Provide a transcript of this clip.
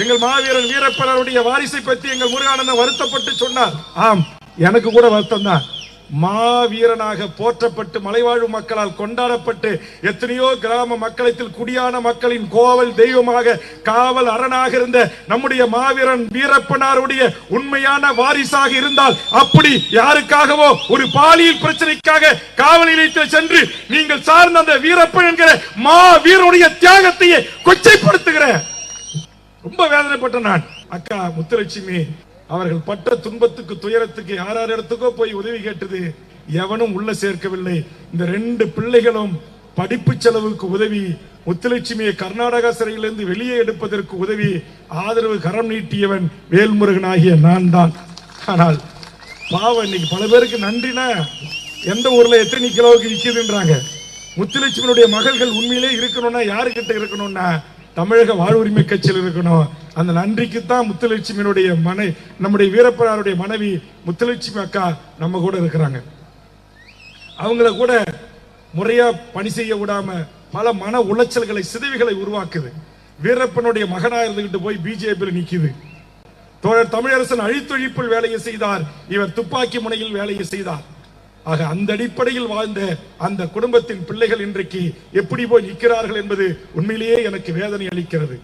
எங்கள் மாவீரன் வீரப்பனுடைய வாரிசை பற்றி எங்கள் முருகானந்தன் வருத்தப்பட்டு சொன்னார். ஆம், எனக்கு கூட வருத்தம் தான். மாவீரனாக போற்றப்பட்டு மலைவாழ் மக்களால் கொண்டாடப்பட்டு எத்தனையோ கிராம மக்களத்தில் குடியான மக்களின் கோவல் தெய்வமாக காவல் அரணாக இருந்த நம்முடைய மாவீரன் வீரப்பனாருடைய உண்மையான வாரிசாக இருந்தால் அப்படி யாருக்காகவோ ஒரு பாலியல் பிரச்சனைக்காக காவல் நிலையத்தில் சென்று நீங்கள் சார்ந்த அந்த வீரப்பன் என்கிற மாவீரனுடைய தியாகத்தையே கொச்சைப்படுத்துகிற ரொம்ப வேதனைப்பட்ட நான். அக்கா முத்துலட்சுமி அவர்கள் பட்ட துன்பத்துக்கு துயரத்துக்கு யார் இடத்துக்கோ போய் உதவி கேட்டது, எவனும் உள்ள சேர்க்கவில்லை. இந்த 2 பிள்ளைகளும் படிப்பு செலவுக்கு உதவி, முத்துலட்சுமியை கர்நாடகா சிறையிலிருந்து வெளியே எடுப்பதற்கு உதவி, ஆதரவு கரம் நீட்டியவன் வேல்முருகன் ஆகிய நான் தான். ஆனால் பாவம், இன்னைக்கு பல பேருக்கு நன்றினா எந்த ஊர்ல எத்தனை கிலோவுக்கு விற்கிதுன்றாங்க. முத்துலட்சுமியுடைய மகள்கள் உண்மையிலே இருக்கணும்னா யாருக்கிட்ட இருக்கணும்னா தமிழக வாழ்வுரிமை கட்சியில் இருக்கணும். அந்த நன்றிக்கு தான் முத்துலட்சுமியினுடைய நம்முடைய வீரப்பனாருடைய மனைவி முத்துலட்சுமி அக்கா நம்ம கூட இருக்கிறாங்க. அவங்கள கூட முறையா பணி செய்ய விடாம பல மன உளைச்சல்களை சிதைவுகளை உருவாக்குது. வீரப்பனுடைய மகனா இருந்துகிட்டு போய் பிஜேபியில் நிக்குது. தோழர் தமிழரசன் அழித்தொழிப்பில் வேலையை செய்தார், இவர் துப்பாக்கி முனையில் வேலையை செய்தார். ஆக அந்த அடிப்படையில் வாழ்ந்த அந்த குடும்பத்தின் பிள்ளைகள் இன்றைக்கு எப்படி போய் நிற்கிறார்கள் என்பது உண்மையிலேயே எனக்கு வேதனை அளிக்கிறது.